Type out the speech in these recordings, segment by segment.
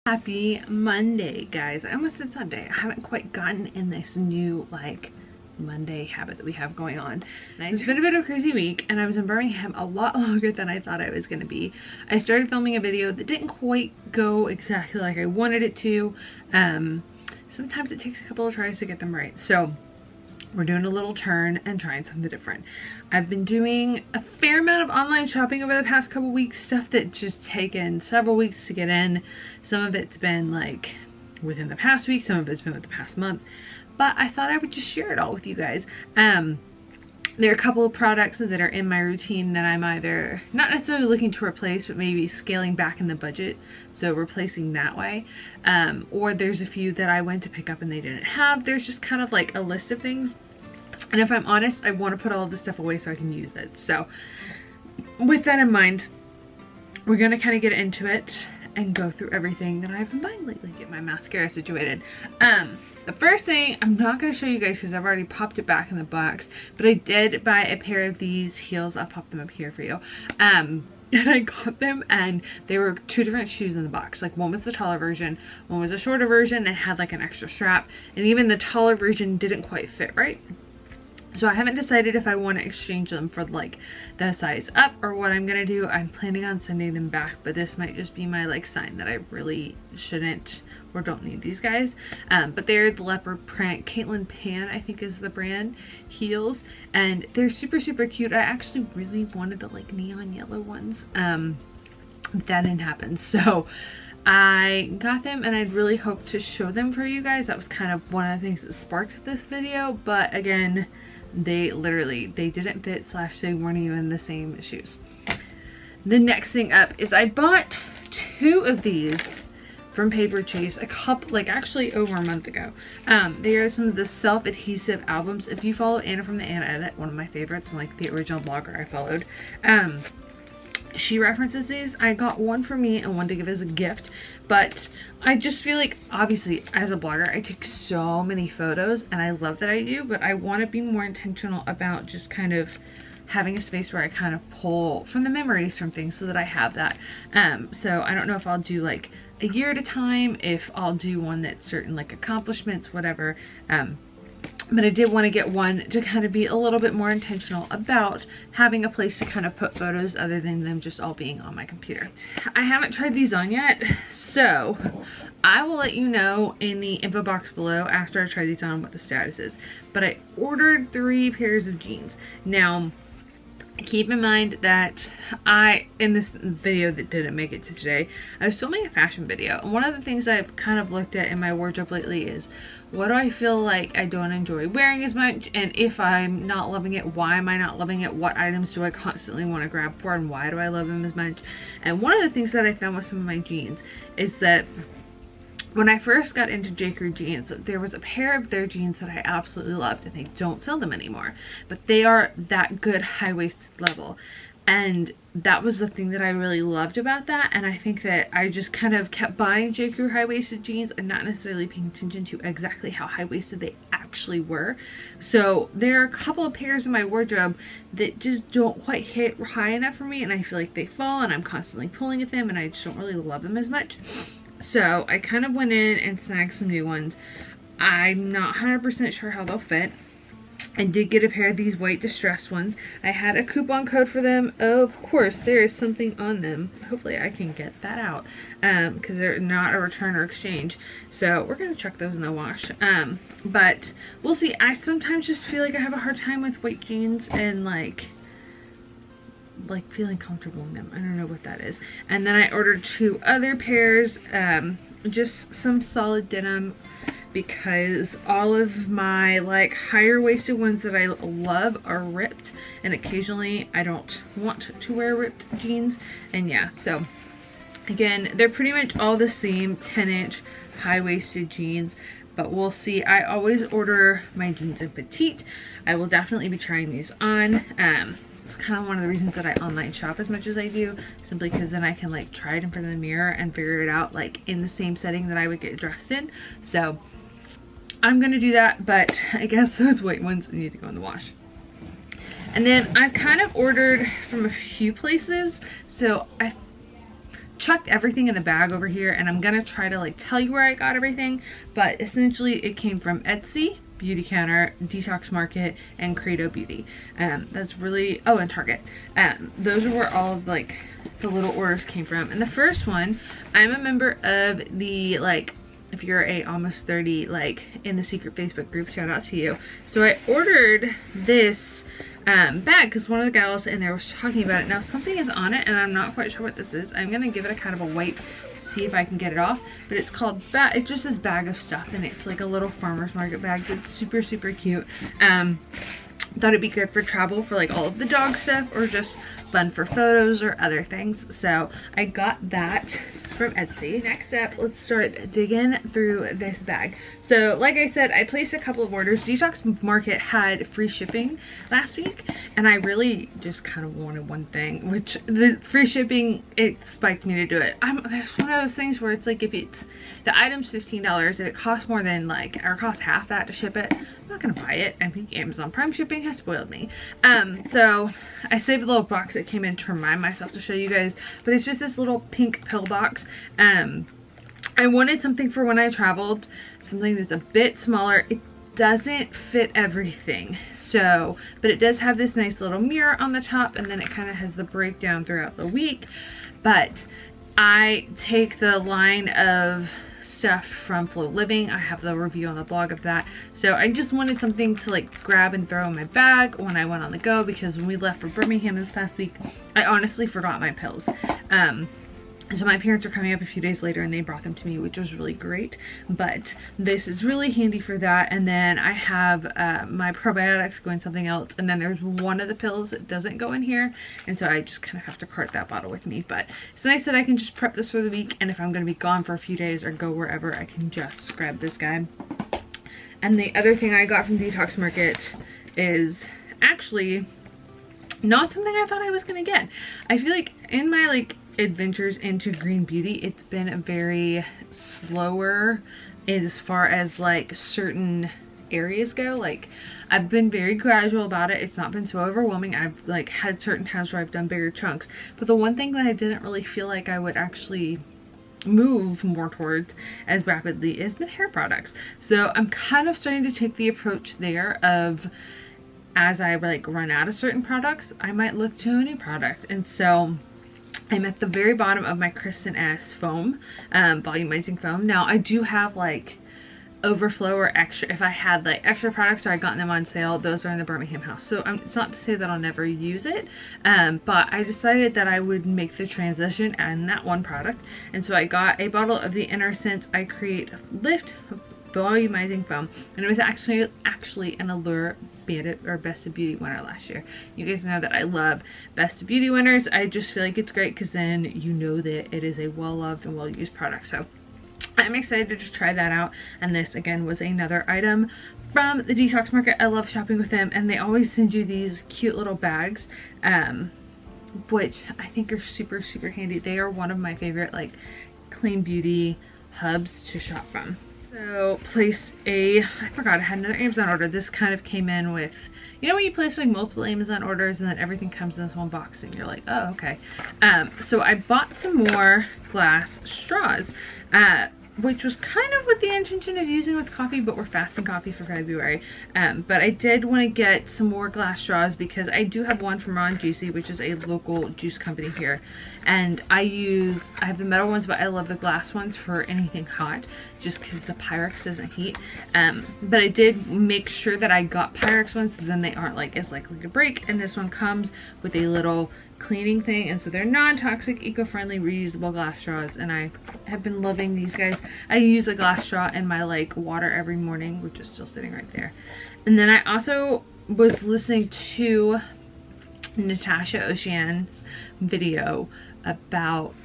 Happy Monday, guys. I almost said Sunday. I haven't quite gotten in this new like Monday habit that we have going on. And it's been a bit of a crazy week, and I was in Birmingham a lot longer than I thought I was going to be. I started filming a video that didn't quite go exactly like I wanted it to. Sometimes it takes a couple of tries to get them right. So we're doing a little turn and trying something different. I've been doing a fair amount of online shopping over the past couple weeks, stuff that's just taken several weeks to get in. Some of it's been like within the past week, some of it's been within the past month, but I thought I would just share it all with you guys. There are a couple of products that are in my routine that I'm either not necessarily looking to replace, but maybe scaling back in the budget, so replacing that way. Or there's a few that I went to pick up and they didn't have. There's just kind of like a list of things. And if I'm honest, I want to put all of this stuff away so I can use it. So with that in mind, we're going to kind of get into it and go through everything that I've been buying lately. Get my mascara situated. The first thing, I'm not going to show you guys because I've already popped it back in the box, but I did buy a pair of these heels. I'll pop them up here for you. And I got them and they were two different shoes in the box. Like one was the taller version, one was a shorter version and had like an extra strap. And even the taller version didn't quite fit right. So I haven't decided if I want to exchange them for like the size up or what I'm going to do. I'm planning on sending them back, but this might just be my like sign that I really shouldn't or don't need these guys. But they're the leopard print Caitlin Pan, I think is the brand, heels, and they're super cute. I actually really wanted the like neon yellow ones. That didn't happen, so I got them and I'd really hoped to show them for you guys. That was kind of one of the things that sparked this video, but again, they didn't fit / they weren't even the same shoes. The next thing up is I bought two of these from Paperchase actually over a month ago. They are some of the self-adhesive albums. If you follow Anna from the Anna Edit, one of my favorites and like the original blogger I followed, she references these. I got one for me and one to give as a gift, but I just feel like, obviously as a blogger I take so many photos and I love that I do, but I want to be more intentional about just kind of having a space where I kind of pull from the memories from things so that I have that. So I don't know if I'll do like a year at a time, if I'll do one that's certain like accomplishments, whatever. But I did want to get one to kind of be a little bit more intentional about having a place to kind of put photos other than them just all being on my computer. I haven't tried these on yet, so I will let you know in the info box below after I try these on what the status is. But I ordered 3 pairs of jeans. Now, keep in mind that in this video that didn't make it to today, I was filming a fashion video, and one of the things I've kind of looked at in my wardrobe lately is what do I feel like I don't enjoy wearing as much, and if I'm not loving it, why am I not loving it? What items do I constantly want to grab for, and why do I love them as much? And one of the things that I found with some of my jeans is that when I first got into Jcrew jeans, there was a pair of their jeans that I absolutely loved, and they don't sell them anymore, but they are that good high-waisted level, and that was the thing that I really loved about that. And I think that I just kind of kept buying Jcrew high-waisted jeans and not necessarily paying attention to exactly how high-waisted they actually were. So there are a couple of pairs in my wardrobe that just don't quite hit high enough for me, and I feel like they fall and I'm constantly pulling at them and I just don't really love them as much. So I kind of went in and snagged some new ones. I'm not 100% sure how they'll fit. I did get a pair of these white distressed ones. I had a coupon code for them. Of course, there is something on them. Hopefully I can get that out because they're not a return or exchange. So we're going to chuck those in the wash. But we'll see. I sometimes just feel like I have a hard time with white jeans and like feeling comfortable in them. I don't know what that is. And then I ordered 2 other pairs, just some solid denim, because all of my like higher waisted ones that I love are ripped, and occasionally I don't want to wear ripped jeans. And yeah, so again, they're pretty much all the same 10-inch high-waisted jeans, but we'll see. I always order my jeans in petite. I will definitely be trying these on. It's kind of one of the reasons that I online shop as much as I do, simply because then I can like try it in front of the mirror and figure it out like in the same setting that I would get dressed in. So I'm gonna do that, but I guess those white ones need to go in the wash. And then I kind of ordered from a few places, so I chucked everything in the bag over here, and I'm gonna try to like tell you where I got everything, but essentially it came from Etsy, BeautyCounter, Detox Market, and Credo Beauty. That's really, oh, and Target. Those are where all of like the little orders came from. And the first one, I'm a member of the, like, if you're a almost 30, like, in the secret Facebook group, shout out to you. So I ordered this bag because one of the gals in there was talking about it. Now something is on it and I'm not quite sure what this is. I'm gonna give it a kind of a wipe to see if I can get it off, but it's called it's just this bag of stuff, and it's like a little farmer's market bag that's super cute. Thought it'd be good for travel, for like all of the dog stuff, or just fun for photos or other things. So I got that from Etsy. Next up, let's start digging through this bag. So like I said, I placed a couple of orders. Detox Market had free shipping last week, and I really just kind of wanted one thing, which the free shipping, it spiked me to do it. There's one of those things where it's like, if it's the item's $15 and it costs more than like, or costs half that to ship it, I'm not gonna buy it. I think Amazon Prime shipping has spoiled me. So I saved a little box that came in to remind myself to show you guys, but it's just this little pink pill box. I wanted something for when I traveled, something that's a bit smaller. It doesn't fit everything, so, but it does have this nice little mirror on the top, and then it kind of has the breakdown throughout the week. But I take the line of stuff from Flow Living. I have the review on the blog of that, so I just wanted something to like grab and throw in my bag when I went on the go, because when we left for Birmingham this past week, I honestly forgot my pills. So my parents are coming up a few days later and they brought them to me, which was really great. But this is really handy for that. And then I have my probiotics going something else. And then there's one of the pills that doesn't go in here. And so I just kind of have to cart that bottle with me. But it's nice that I can just prep this for the week. And if I'm going to be gone for a few days or go wherever, I can just grab this guy. And the other thing I got from Detox Market is actually not something I thought I was going to get. I feel like in my like adventures into green beauty, it's been a very slower as far as like certain areas go. Like, I've been very gradual about it. It's not been so overwhelming. I've like had certain times where I've done bigger chunks, but the one thing that I didn't really feel like I would actually move more towards as rapidly has been hair products. So I'm kind of starting to take the approach there of, as I like run out of certain products, I might look to a new product. And so I'm at the very bottom of my Kristin S foam, volumizing foam. Now I do have like overflow or extra, if I had like extra products or I gotten them on sale, those are in the Birmingham house. So it's not to say that I'll never use it, but I decided that I would make the transition and that one product. And so I got a bottle of the Innersense I Create Lift volumizing foam, and it was actually an Allure Bandit or Best of Beauty winner last year. You guys know that I love Best of Beauty winners. I just feel like it's great because then you know that it is a well-loved and well-used product. So I'm excited to just try that out. And this again was another item from the Detox Market. I love shopping with them, and they always send you these cute little bags, which I think are super handy. They are one of my favorite like clean beauty hubs to shop from. So I forgot I had another Amazon order. This kind of came in with, you know when you place like multiple Amazon orders and then everything comes in this one box and you're like, oh, okay. So I bought some more glass straws, which was kind of with the intention of using with coffee, but we're fasting coffee for February. But I did want to get some more glass straws because I do have one from Ron Juicy, which is a local juice company here. And I have the metal ones, but I love the glass ones for anything hot, just because the Pyrex doesn't heat. But I did make sure that I got Pyrex ones, so then they aren't like as likely to break. And this one comes with a little cleaning thing, and so they're non-toxic, eco-friendly, reusable glass straws, and I have been loving these guys. I use a glass straw in my like water every morning, which is still sitting right there. And then I also was listening to Natasha Ocean's video about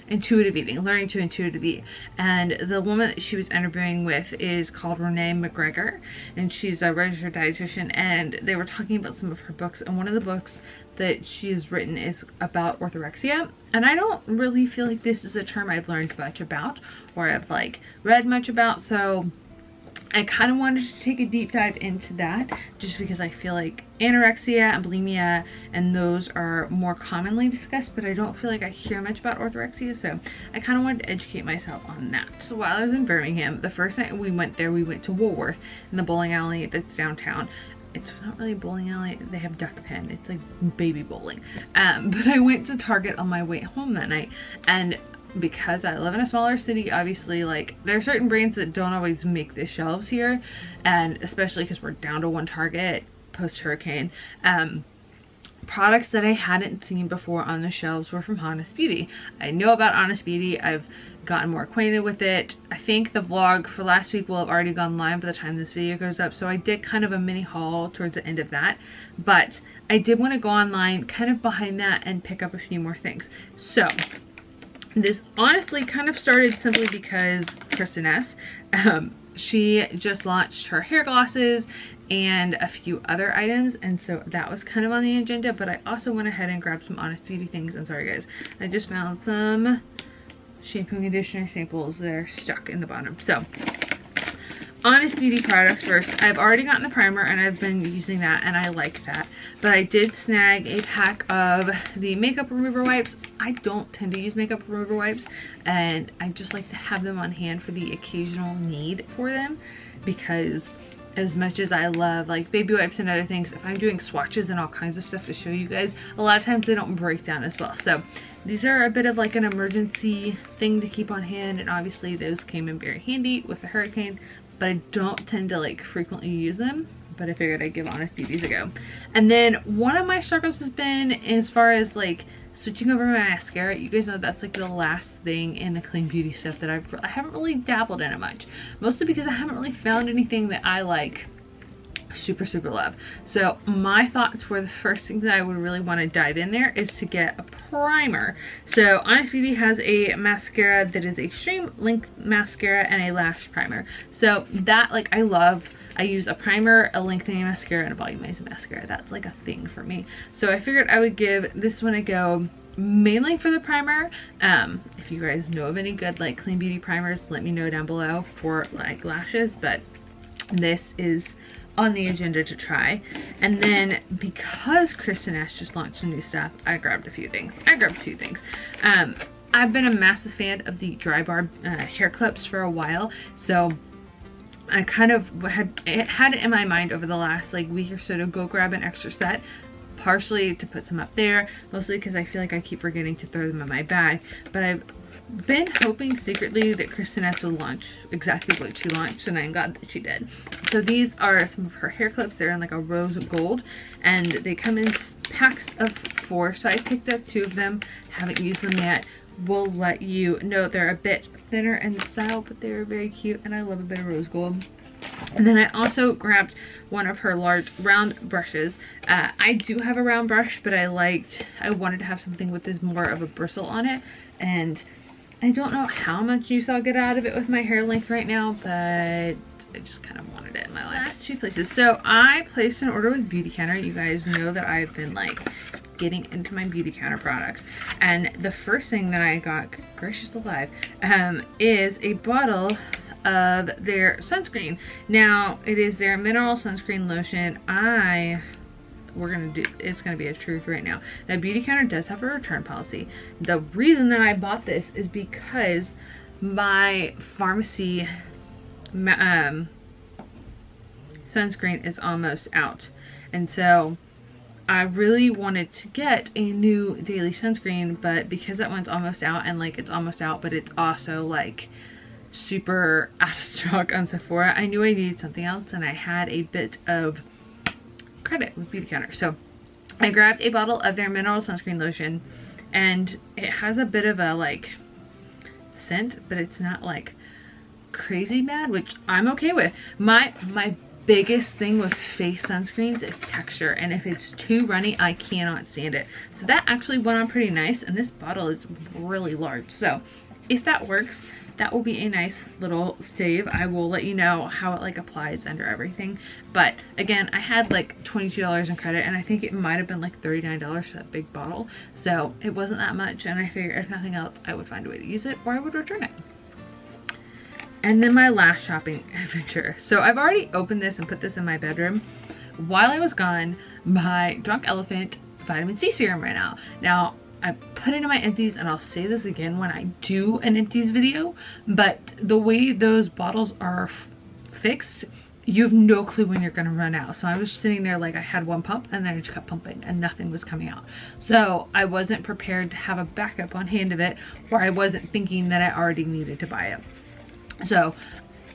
intuitive eating, learning to intuitive eat, and the woman that she was interviewing with is called Renee McGregor, and she's a registered dietitian, and they were talking about some of her books, and one of the books that she's written is about orthorexia, and I don't really feel like this is a term I've learned much about or I've like read much about, so I kind of wanted to take a deep dive into that just because I feel like anorexia and bulimia and those are more commonly discussed, but I don't feel like I hear much about orthorexia, so I kind of wanted to educate myself on that. So while I was in Birmingham, the first night we went there, we went to Woolworth in the bowling alley that's downtown. It's not really a bowling alley, they have duck pen, it's like baby bowling. But I went to Target on my way home that night, and because I live in a smaller city, obviously, like, there are certain brands that don't always make the shelves here, and especially because we're down to one Target post-hurricane. Products that I hadn't seen before on the shelves were from Honest Beauty. I know about Honest Beauty, I've gotten more acquainted with it. I think the vlog for last week will have already gone live by the time this video goes up, so I did kind of a mini haul towards the end of that, but I did want to go online kind of behind that and pick up a few more things. So this honestly kind of started simply because Kristin S. She just launched her hair glosses and a few other items, and so that was kind of on the agenda, but I also went ahead and grabbed some Honest Beauty things. And sorry guys, I just found some shampoo and conditioner samples that are stuck in the bottom. So Honest Beauty products first. I've already gotten the primer and I've been using that and I like that, but I did snag a pack of the makeup remover wipes. I don't tend to use makeup remover wipes, and I just like to have them on hand for the occasional need for them, because as much as I love like baby wipes and other things, if I'm doing swatches and all kinds of stuff to show you guys, a lot of times they don't break down as well. So these are a bit of like an emergency thing to keep on hand, and obviously those came in very handy with the hurricane, but I don't tend to like frequently use them, but I figured I'd give Honest Beauty's a go. And then one of my struggles has been as far as like switching over my mascara. You guys know that's like the last thing in the clean beauty stuff that I haven't really dabbled in it much, mostly because I haven't really found anything that I like super love. So my thoughts were the first thing that I would really want to dive in there is to get a primer. So Honest Beauty has a mascara that is extreme length mascara and a lash primer. So that, like, I love. I use a primer, a lengthening mascara, and a volumizing mascara. That's like a thing for me. So I figured I would give this one a go, mainly for the primer. If you guys know of any good like clean beauty primers, let me know down below for like lashes, but this is on the agenda to try. And then because Kristin S just launched some new stuff, I grabbed a few things. I grabbed two things. I've been a massive fan of the dry bar hair clips for a while, so I kind of had it in my mind over the last like week or so to go grab an extra set, partially to put some up there, mostly because I feel like I keep forgetting to throw them in my bag. But I've been hoping secretly that Kristin S would launch exactly what she launched, and I'm glad that she did. So these are some of her hair clips. They're in like a rose gold, and they come in packs of 4, so I picked up 2 of them. Haven't used them yet. Will let you know they're a bit thinner in the style, but they're very cute, and I love a bit of rose gold. And then I also grabbed one of her large round brushes. I do have a round brush, but I wanted to have something with this more of a bristle on it, and I don't know how much use I'll get out of it with my hair length right now, but I just kind of wanted it in my last 2 places. So I placed an order with BeautyCounter. You guys know that I've been like getting into my BeautyCounter products, and the first thing that I got, gracious alive, is a bottle of their sunscreen. Now it is their mineral sunscreen lotion. It's gonna be a truth right now. Now BeautyCounter does have a return policy. The reason that I bought this is because my pharmacy sunscreen is almost out, and so I really wanted to get a new daily sunscreen, but because that one's almost out, and like it's almost out but it's also like super out of stock on Sephora, I knew I needed something else, and I had a bit of credit with BeautyCounter. So I grabbed a bottle of their mineral sunscreen lotion, and it has a bit of a like scent, but it's not like crazy bad, which I'm okay with. My biggest thing with face sunscreens is texture, and if it's too runny, I cannot stand it. So that actually went on pretty nice, and this bottle is really large, so if that works, that will be a nice little save. I will let you know how it like applies under everything. But again, I had like $22 in credit, and I think it might have been like $39 for that big bottle, so it wasn't that much, and I figured if nothing else I would find a way to use it, or I would return it. And then my last shopping adventure. So I've already opened this and put this in my bedroom. While I was gone, my Drunk Elephant vitamin C serum ran out. Now, I put it in my empties, and I'll say this again when I do an empties video, but the way those bottles are fixed, you have no clue when you're gonna run out. So I was sitting there like I had one pump, and then I just kept pumping and nothing was coming out. So I wasn't prepared to have a backup on hand of it, or I wasn't thinking that I already needed to buy it. So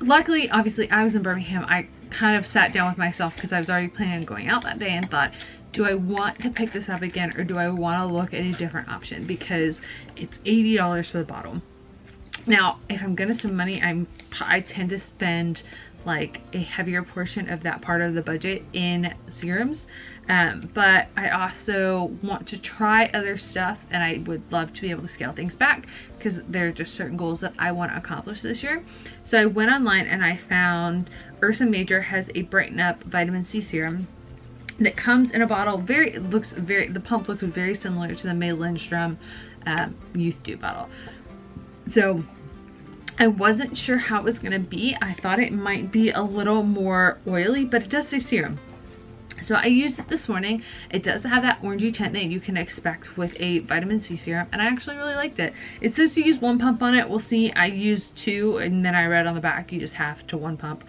luckily, obviously, I was in Birmingham. I kind of sat down with myself because I was already planning on going out that day and thought, do I want to pick this up again, or do I want to look at a different option, because it's $80 for the bottle. Now, if I'm gonna spend money, I tend to spend like a heavier portion of that part of the budget in serums, but I also want to try other stuff, and I would love to be able to scale things back because there are just certain goals that I want to accomplish this year. So I went online and I found Ursa Major has a Brighten Up vitamin C serum that comes in a bottle. The pump looks very similar to the May Lindstrom Youth Dew bottle. So I wasn't sure how it was going to be. I thought it might be a little more oily, but it does say serum. So I used it this morning. It does have that orangey tint that you can expect with a vitamin C serum, and I actually really liked it. It says to use 1 pump on it. We'll see. I used 2, and then I read on the back you just have to 1 pump.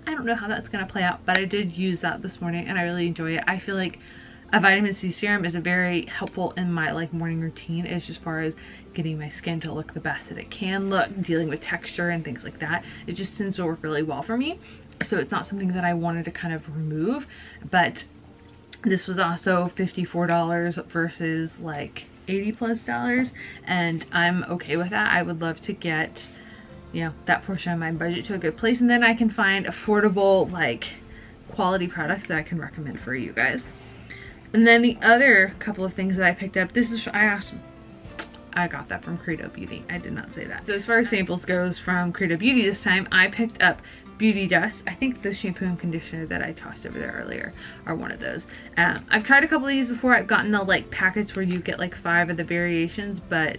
I don't know how that's going to play out, but I did use that this morning and I really enjoy it. I feel like a vitamin C serum is very helpful in my like morning routine, as far as getting my skin to look the best that it can look, dealing with texture and things like that. It just tends to work really well for me. So it's not something that I wanted to kind of remove, but this was also $54 versus like $80+ and I'm okay with that. I would love to get, you know, that portion of my budget to a good place, and then I can find affordable, like, quality products that I can recommend for you guys. And then the other couple of things that I picked up, I got that from Credo Beauty. I did not say that. So as far as samples goes from Credo Beauty this time, I picked up Beauty Dust. I think the shampoo and conditioner that I tossed over there earlier are one of those. I've tried a couple of these before. I've gotten the like packets where you get like 5 of the variations, but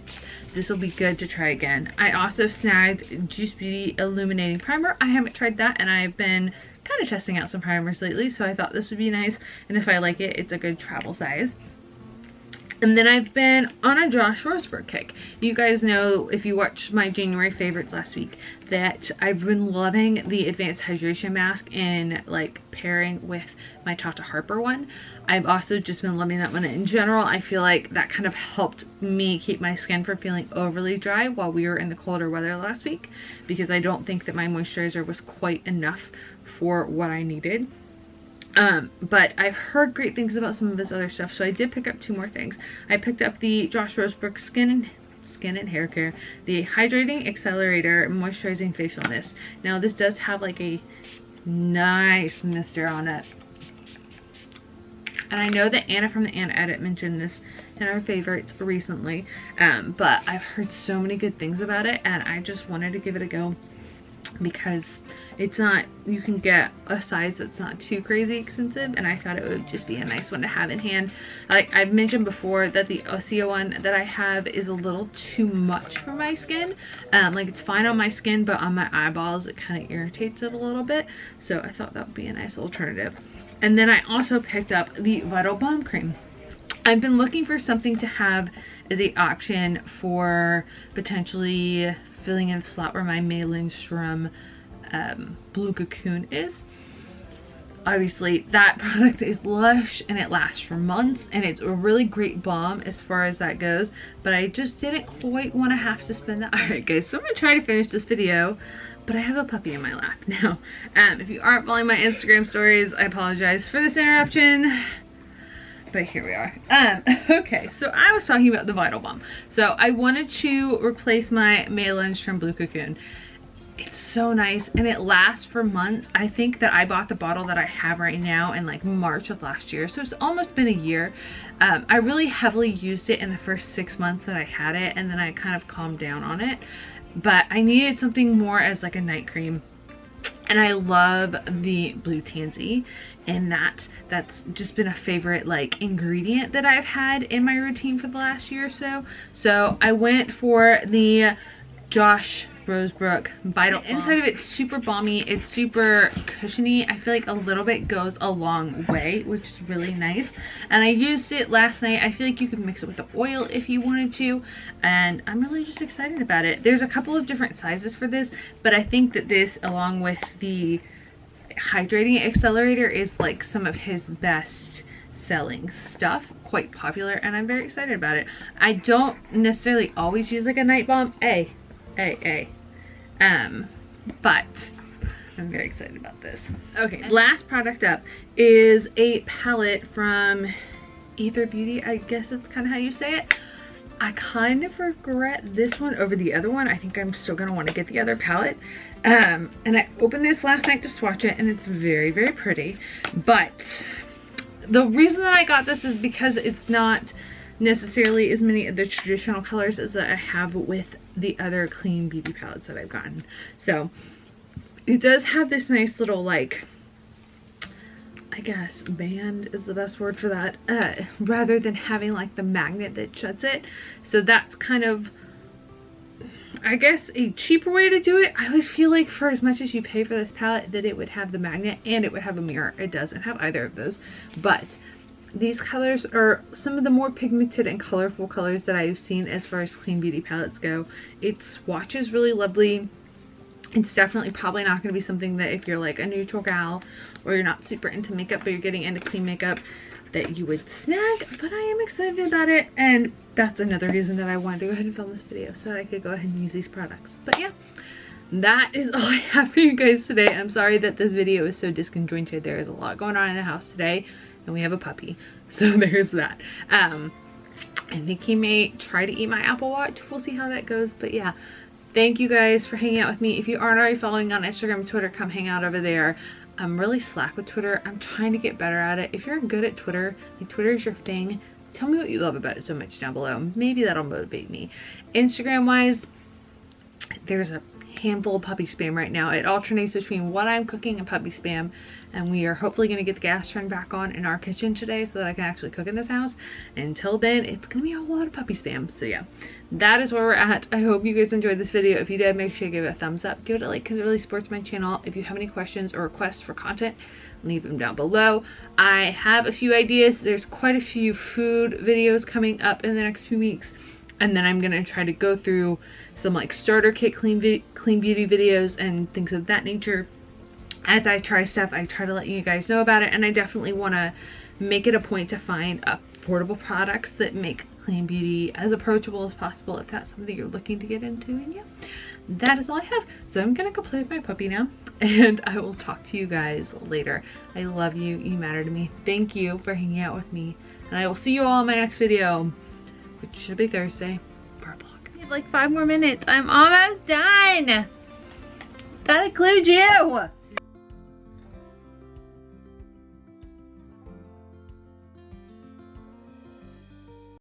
this will be good to try again. I also snagged Juice Beauty Illuminating Primer. I haven't tried that, and I've been kind of testing out some primers lately, so I thought this would be nice, and if I like it, it's a good travel size. And then I've been on a Josh Roseberg kick. You guys know, if you watched my January favorites last week, that I've been loving the Advanced Hydration Mask in like pairing with my Tata Harper one. I've also just been loving that one in general. I feel like that kind of helped me keep my skin from feeling overly dry while we were in the colder weather last week, because I don't think that my moisturizer was quite enough for what I needed. But I've heard great things about some of his other stuff, so I did pick up 2 more things. I picked up the Josh Roseberg Skin and Hair Care, the Hydrating Accelerator Moisturizing Facial Mist. Now this does have like a nice mister on it. And I know that Anna from the Anna Edit mentioned this in our favorites recently, but I've heard so many good things about it, and I just wanted to give it a go, because it's not, you can get a size that's not too crazy expensive, and I thought it would just be a nice one to have in hand. Like I've mentioned before, that the Osea one that I have is a little too much for my skin. Like it's fine on my skin, but on my eyeballs it kind of irritates it a little bit, so I thought that would be a nice alternative. And then I also picked up the Vital Balm Cream. I've been looking for something to have as an option for potentially filling in the slot where my May Lindstrom Blue Cocoon is. Obviously that product is lush and it lasts for months, and it's a really great balm as far as that goes, but I just didn't quite want to have to spend that. Alright guys, so I'm going to try to finish this video, but I have a puppy in my lap now. If you aren't following my Instagram stories, I apologize for this interruption, but here we are. Okay, so I was talking about the Vital Balm. So I wanted to replace my May Lindstrom Blue Cocoon. It's so nice and it lasts for months. I think that I bought the bottle that I have right now in like March of last year, so it's almost been a year. I really heavily used it in the first 6 months that I had it, and then I kind of calmed down on it, but I needed something more as like a night cream. And I love the Blue Tansy, and that's just been a favorite like ingredient that I've had in my routine for the last year or so. So I went for the Josh Rosebrook Vital. The inside of it's super balmy. It's super cushiony. I feel like a little bit goes a long way, which is really nice. And I used it last night. I feel like you could mix it with the oil if you wanted to. And I'm really just excited about it. There's a couple of different sizes for this, but I think that this, along with the Hydrating Accelerator, is like some of his best selling stuff. Quite popular, and I'm very excited about it. I don't necessarily always use like a night balm. But I'm very excited about this. Okay, last product up is a palette from Ether Beauty. I guess that's kind of how you say it. I kind of regret this one over the other one. I think I'm still gonna want to get the other palette. And I opened this last night to swatch it, and it's very, very pretty. But the reason that I got this is because it's not necessarily as many of the traditional colors as I have with the other clean beauty palettes that I've gotten. So it does have this nice little, like, I guess band is the best word for that, rather than having like the magnet that shuts it. So that's kind of, I guess, a cheaper way to do it. I always feel like for as much as you pay for this palette that it would have the magnet and it would have a mirror. It doesn't have either of those, but these colors are some of the more pigmented and colorful colors that I've seen as far as clean beauty palettes go. It swatches really lovely. It's definitely probably not going to be something that if you're like a neutral gal or you're not super into makeup but you're getting into clean makeup that you would snag, but I am excited about it, and that's another reason that I wanted to go ahead and film this video so that I could go ahead and use these products. But yeah, that is all I have for you guys today. I'm sorry that this video is so disconjointed. There is a lot going on in the house today, and we have a puppy, so there's that. I think he may try to eat my Apple Watch. We'll see how that goes, but yeah. Thank you guys for hanging out with me. If you aren't already following on Instagram and Twitter, come hang out over there. I'm really slack with Twitter. I'm trying to get better at it. If you're good at Twitter, like Twitter is your thing, tell me what you love about it so much down below. Maybe that'll motivate me. Instagram wise, there's a handful of puppy spam right now. It alternates between what I'm cooking and puppy spam, and we are hopefully going to get the gas turned back on in our kitchen today so that I can actually cook in this house. Until then, it's going to be a lot of puppy spam. So yeah, that is where we're at. I hope you guys enjoyed this video. If you did, make sure you give it a thumbs up, give it a like, because it really supports my channel. If you have any questions or requests for content, leave them down below. I have a few ideas. There's quite a few food videos coming up in the next few weeks, and then I'm gonna try to go through some like starter kit clean beauty videos and things of that nature. As I try stuff, I try to let you guys know about it, and I definitely want to make it a point to find affordable products that make clean beauty as approachable as possible if that's something you're looking to get into. And yeah, that is all I have. So I'm gonna go play with my puppy now, and I will talk to you guys later. I love you. You matter to me. Thank you for hanging out with me, and I will see you all in my next video, which should be Thursday for a vlog. Like 5 more minutes. I'm almost done. That includes you.